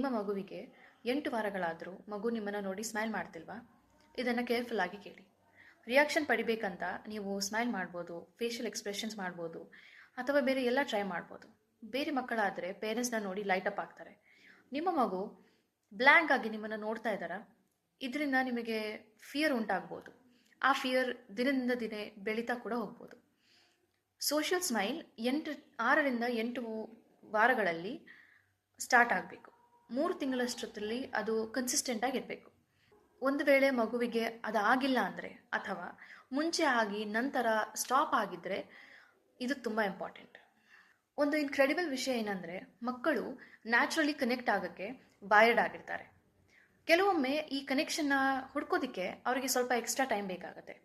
ನಿಮ್ಮ ಮಗುವಿಗೆ 8 ವಾರಗಳಾದರೂ ಮಗು ನಿಮ್ಮನ್ನು ನೋಡಿ ಸ್ಮೈಲ್ ಮಾಡ್ತಿಲ್ವಾ? ಇದನ್ನು ಕೇರ್ಫುಲ್ ಆಗಿ ಕೇಳಿ. ರಿಯಾಕ್ಷನ್ ಪಡಿಬೇಕಂತ ನೀವು ಸ್ಮೈಲ್ ಮಾಡ್ಬೋದು, ಫೇಶಿಯಲ್ ಎಕ್ಸ್ಪ್ರೆಷನ್ಸ್ ಮಾಡ್ಬೋದು, ಅಥವಾ ಬೇರೆ ಎಲ್ಲ ಟ್ರೈ ಮಾಡ್ಬೋದು. ಬೇರೆ ಮಕ್ಕಳಾದರೆ ಪೇರೆಂಟ್ಸ್ನ ನೋಡಿ ಲೈಟ್ ಅಪ್ ಆಗ್ತಾರೆ. ನಿಮ್ಮ ಮಗು ಬ್ಲ್ಯಾಂಕ್ ಆಗಿ ನಿಮ್ಮನ್ನು ನೋಡ್ತಾ ಇದ್ದಾರಾ? ಇದರಿಂದ ನಿಮಗೆ ಫಿಯರ್ ಉಂಟಾಗ್ಬೋದು. ಆ ಫಿಯರ್ ದಿನದಿಂದ ದಿನ ಬೆಳೀತಾ ಕೂಡ ಹೋಗ್ಬೋದು. ಸೋಷಿಯಲ್ ಸ್ಮೈಲ್ 6ರಿಂದ 8 ವಾರಗಳಲ್ಲಿ ಸ್ಟಾರ್ಟ್ ಆಗಬೇಕು. 3 ತಿಂಗಳಷ್ಟರಲ್ಲಿ ಅದು ಕನ್ಸಿಸ್ಟೆಂಟ್ ಆಗಿರಬೇಕು. ಒಂದು ವೇಳೆ ಮಗುವಿಗೆ ಅದಾಗಿಲ್ಲ ಅಂದರೆ, ಅಥವಾ ಮುಂಚೆ ಆಗಿ ನಂತರ ಸ್ಟಾಪ್ ಆಗಿದ್ದರೆ, ಇದು ತುಂಬ ಇಂಪಾರ್ಟೆಂಟ್. ಒಂದು ಇನ್ಕ್ರೆಡಿಬಲ್ ವಿಷಯ ಏನಂದರೆ, ಮಕ್ಕಳು ನ್ಯಾಚುರಲಿ ಕನೆಕ್ಟ್ ಆಗೋಕ್ಕೆ ವೈರ್ಡ್ ಆಗಿರ್ತಾರೆ. ಕೆಲವೊಮ್ಮೆ ಈ ಕನೆಕ್ಷನ್ನ ಹುಡ್ಕೋದಕ್ಕೆ ಅವರಿಗೆ ಸ್ವಲ್ಪ ಎಕ್ಸ್ಟ್ರಾ ಟೈಮ್ ಬೇಕಾಗುತ್ತೆ.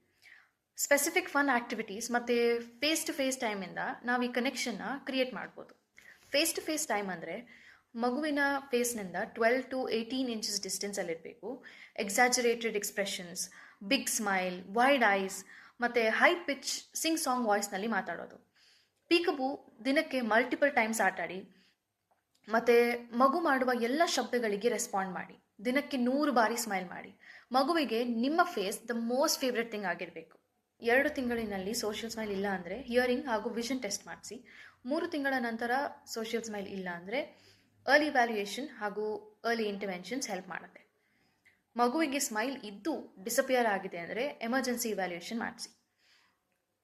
ಸ್ಪೆಸಿಫಿಕ್ ಫನ್ ಆ್ಯಕ್ಟಿವಿಟೀಸ್ ಮತ್ತು ಫೇಸ್ ಟು ಫೇಸ್ ಟೈಮಿಂದ ನಾವು ಈ ಕನೆಕ್ಷನ್ನ ಕ್ರಿಯೇಟ್ ಮಾಡ್ಬೋದು. ಫೇಸ್ ಟು ಫೇಸ್ ಟೈಮ್ ಅಂದರೆ ಮಗುವಿನ ಫೇಸ್ನಿಂದ 12 to 18 ಇಂಚಸ್ ಡಿಸ್ಟೆನ್ಸಲ್ಲಿರಬೇಕು. Exaggerated expressions, big smile, wide eyes ಮತ್ತು ಹೈ ಪಿಚ್ ಸಿಂಗ್ ಸಾಂಗ್ ವಾಯ್ಸ್ನಲ್ಲಿ ಮಾತಾಡೋದು. ಪೀಕಬು ದಿನಕ್ಕೆ ಮಲ್ಟಿಪಲ್ ಟೈಮ್ಸ್ ಆಟಾಡಿ ಮತ್ತು ಮಗು ಮಾಡುವ ಎಲ್ಲ ಶಬ್ದಗಳಿಗೆ ರೆಸ್ಪಾಂಡ್ ಮಾಡಿ. ದಿನಕ್ಕೆ 100 ಬಾರಿ ಸ್ಮೈಲ್ ಮಾಡಿ. ಮಗುವಿಗೆ ನಿಮ್ಮ face the most favourite thing ಆಗಿರಬೇಕು. 2 ತಿಂಗಳಿನಲ್ಲಿ ಸೋಷಿಯಲ್ ಸ್ಮೈಲ್ ಇಲ್ಲ ಅಂದರೆ ಹಿಯರಿಂಗ್ ಹಾಗೂ ವಿಷನ್ ಟೆಸ್ಟ್ ಮಾಡಿಸಿ. 3 ತಿಂಗಳ ನಂತರ ಸೋಷಿಯಲ್ ಸ್ಮೈಲ್ ಇಲ್ಲ ಅಂದರೆ ಅರ್ಲಿ ವ್ಯಾಲ್ಯೂಯೇಷನ್ ಹಾಗೂ ಅರ್ಲಿ ಇಂಟರ್ವೆನ್ಷನ್ಸ್ ಹೆಲ್ಪ್ ಮಾಡುತ್ತೆ. ಮಗುವಿಗೆ ಸ್ಮೈಲ್ ಇದ್ದು ಡಿಸಪಿಯರ್ ಆಗಿದೆ ಅಂದರೆ ಎಮರ್ಜೆನ್ಸಿ ಇವ್ಯಾಲ್ಯೂಯೇಷನ್ ಮಾಡಿಸಿ.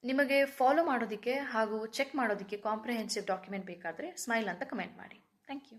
ನಿಮಗೆ ಫಾಲೋ ಮಾಡೋದಕ್ಕೆ ಹಾಗೂ ಚೆಕ್ ಮಾಡೋದಕ್ಕೆ ಕಾಂಪ್ರಿಹೆನ್ಸಿವ್ ಡಾಕ್ಯುಮೆಂಟ್ ಬೇಕಾದರೆ ಸ್ಮೈಲ್ ಅಂತ ಕಮೆಂಟ್ ಮಾಡಿ. Thank you.